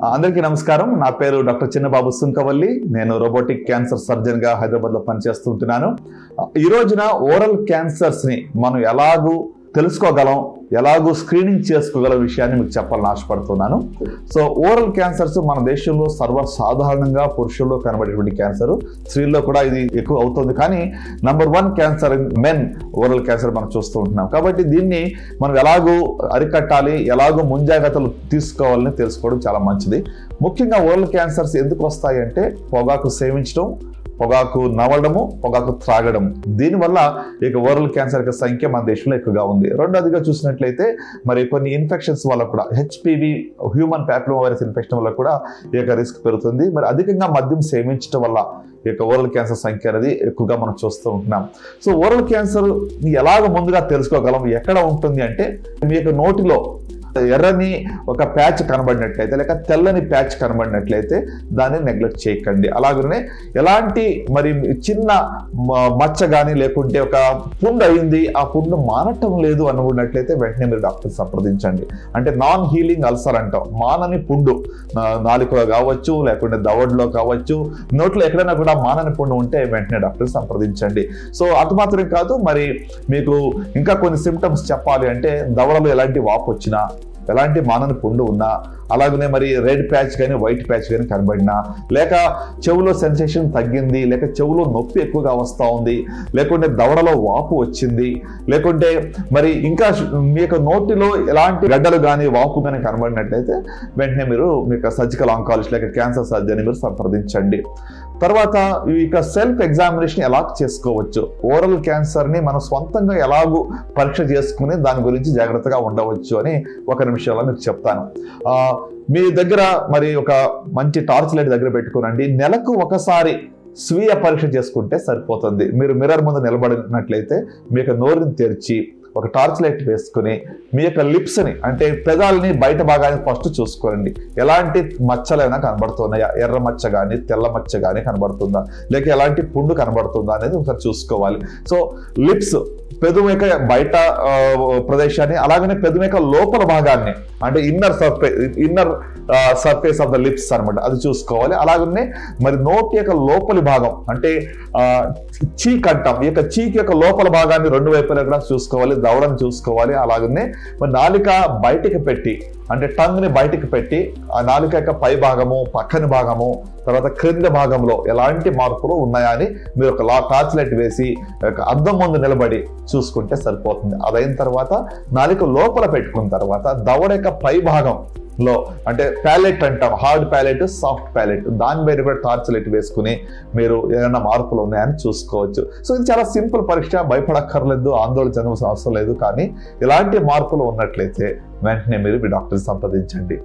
అందరికీ నమస్కారం. నా పేరు డాక్టర్ చిన్నబాబు సుంకవల్లి. నేను రోబోటిక్ క్యాన్సర్ సర్జన్ గా హైదరాబాద్ లో పనిచేస్తుంటున్నాను. ఈ రోజున ఓరల్ క్యాన్సర్స్ ని మనం ఎలాగూ తెలుసుకోగలం, ఎలాగూ స్క్రీనింగ్ చేసుకోగల విషయాన్ని మీకు చెప్పాలని ఆశపడుతున్నాను. సో ఓరల్ క్యాన్సర్స్ మన దేశంలో సర్వసాధారణంగా పురుషుల్లో కనబడేటువంటి క్యాన్సర్, స్త్రీల్లో కూడా ఇది ఎక్కువ అవుతుంది. కానీ number 1 cancer men oral cancer మనం చూస్తూ ఉంటున్నాం. కాబట్టి దీన్ని మనం ఎలాగూ అరికట్టాలి, ఎలాగూ ముంజాగ్రత్తలు తీసుకోవాలని తెలుసుకోవడం చాలా మంచిది. ముఖ్యంగా ఓరల్ క్యాన్సర్స్ ఎందుకు వస్తాయి అంటే పొగాకు సేవించడం, పొగాకు నవ్వడము, పొగాకు త్రాగడం, దీనివల్ల ఇక ఓరల్ క్యాన్సర్ యొక్క సంఖ్య మన దేశంలో ఎక్కువగా ఉంది. రెండోదిగా చూసినట్లయితే మరి కొన్ని ఇన్ఫెక్షన్స్ వల్ల కూడా HPV human papilloma virus infection వల్ల కూడా ఈ యొక్క రిస్క్ పెరుగుతుంది. మరి అధికంగా మద్యం సేవించడం వల్ల ఈ యొక్క ఓరల్ క్యాన్సర్ సంఖ్య అనేది ఎక్కువగా మనం చూస్తూ ఉంటున్నాం. సో ఓరల్ క్యాన్సర్ ఎలాగ ముందుగా తెలుసుకోగలం, ఎక్కడ ఉంటుంది అంటే మీ యొక్క నోటిలో ఎర్రని ఒక ప్యాచ్ కనబడినట్లయితే లేక తెల్లని ప్యాచ్ కనబడినట్లయితే దాన్ని నెగ్లెక్ట్ చేయకండి. అలాగనే ఎలాంటి మరి చిన్న మచ్చ కానీ లేకుంటే ఒక పుండు అయింది, ఆ పుండు మానటం లేదు అనుకున్నట్లయితే వెంటనే మీరు డాక్టర్ సంప్రదించండి. అంటే నాన్ హీలింగ్ అల్సర్ అంటాం, మానని పుండు నాలుకలో కావచ్చు, లేకుంటే దవడలో కావచ్చు, నోట్లో ఎక్కడైనా కూడా మానని పుండు ఉంటే వెంటనే డాక్టర్ సంప్రదించండి. సో అది మాత్రమే కాదు, మరి మీకు ఇంకా కొన్ని సిమ్టమ్స్ చెప్పాలి అంటే దవడలో ఎలాంటి వాపు వచ్చినా, ఎలాంటి మానని పుండు ఉన్నా, అలాగనే మరి రెడ్ ప్యాచ్ కానీ వైట్ ప్యాచ్ కానీ కనబడినా, లేక చెవులో సెన్సేషన్ తగ్గింది, లేక చెవులో నొప్పి ఎక్కువగా వస్తూ ఉంది, లేకుంటే దవడలో వాపు వచ్చింది, లేకుంటే మరి ఇంకా మీ యొక్క నోటిలో ఎలాంటి గడ్డలు కానీ వాపు కానీ కనబడినట్లయితే వెంటనే మీరు మీ యొక్క సర్జికల్ ఆంకాలజిస్ట్ లేక క్యాన్సర్ సర్జన్ మీరు సంప్రదించండి. తర్వాత ఇక సెల్ఫ్ ఎగ్జామినేషన్ ఎలా చేసుకోవచ్చు, ఓరల్ క్యాన్సర్ని మనం స్వంతంగా ఎలాగూ పరీక్ష చేసుకుని దాని గురించి జాగ్రత్తగా ఉండవచ్చు అని ఒక నిమిషంలో మీకు చెప్తాను. మీ దగ్గర మరి ఒక మంచి టార్చ్ లైట్ దగ్గర పెట్టుకోనండి. నెలకు ఒకసారి స్వీయ పరీక్ష చేసుకుంటే సరిపోతుంది. మీరు మిర్రర్ ముందు నిలబడినట్లయితే మీ యొక్క నోరుని తెరిచి ఒక టార్చ్ లైట్ వేసుకుని మీ యొక్క లిప్స్ని అంటే పెదాలని బయట భాగాన్ని ఫస్ట్ చూసుకోండి. ఎలాంటి మచ్చలైనా కనబడుతున్నాయా, ఎర్ర మచ్చ కానీ తెల్ల మచ్చ కానీ కనబడుతుందా, లేక ఎలాంటి పుండు కనబడుతుందా అనేది ఒకసారి చూసుకోవాలి. సో లిప్స్ పెదవు యొక్క బయట ప్రదేశాన్ని, అలాగనే పెదవు యొక్క లోపల భాగాన్ని అంటే inner surface of the lips అనమాట, అది చూసుకోవాలి. అలాగనే మరి నోటి యొక్క లోపలి భాగం అంటే చీక్ అంటాం, ఈ యొక్క చీక్ యొక్క లోపల భాగాన్ని రెండు వైపులా కూడా చూసుకోవాలి, దవడని చూసుకోవాలి. అలాగనే మరి నాలిక బయటికి పెట్టి అంటే టంగ్ ని బయటికి పెట్టి ఆ నాలిక యొక్క పై భాగము, పక్కని భాగము, తర్వాత క్రింద భాగంలో ఎలాంటి మార్పులు ఉన్నాయా అని మీరు ఒక టార్చ్ లైట్ వేసి అద్దం ముందు నిలబడి చూసుకుంటే సరిపోతుంది. అదైన తర్వాత నాలిక లోపల పెట్టుకున్న తర్వాత దవడ యొక్క పై భాగంలో అంటే ప్యాలెట్ అంటాం, హార్డ్ ప్యాలెట్, సాఫ్ట్ ప్యాలెట్, దాని మీద కూడా టార్చ్ లైట్ వేసుకుని మీరు ఏదైనా మార్పులు ఉన్నాయని చూసుకోవచ్చు. సో ఇది చాలా సింపుల్ పరీక్ష, భయపడక్కర్లేదు, ఆందోళన చెందవలసిన అవసరం లేదు. కానీ ఇలాంటి మార్పులు ఉన్నట్లయితే వెంటనే మీరు మీ డాక్టర్ని సంప్రదించండి.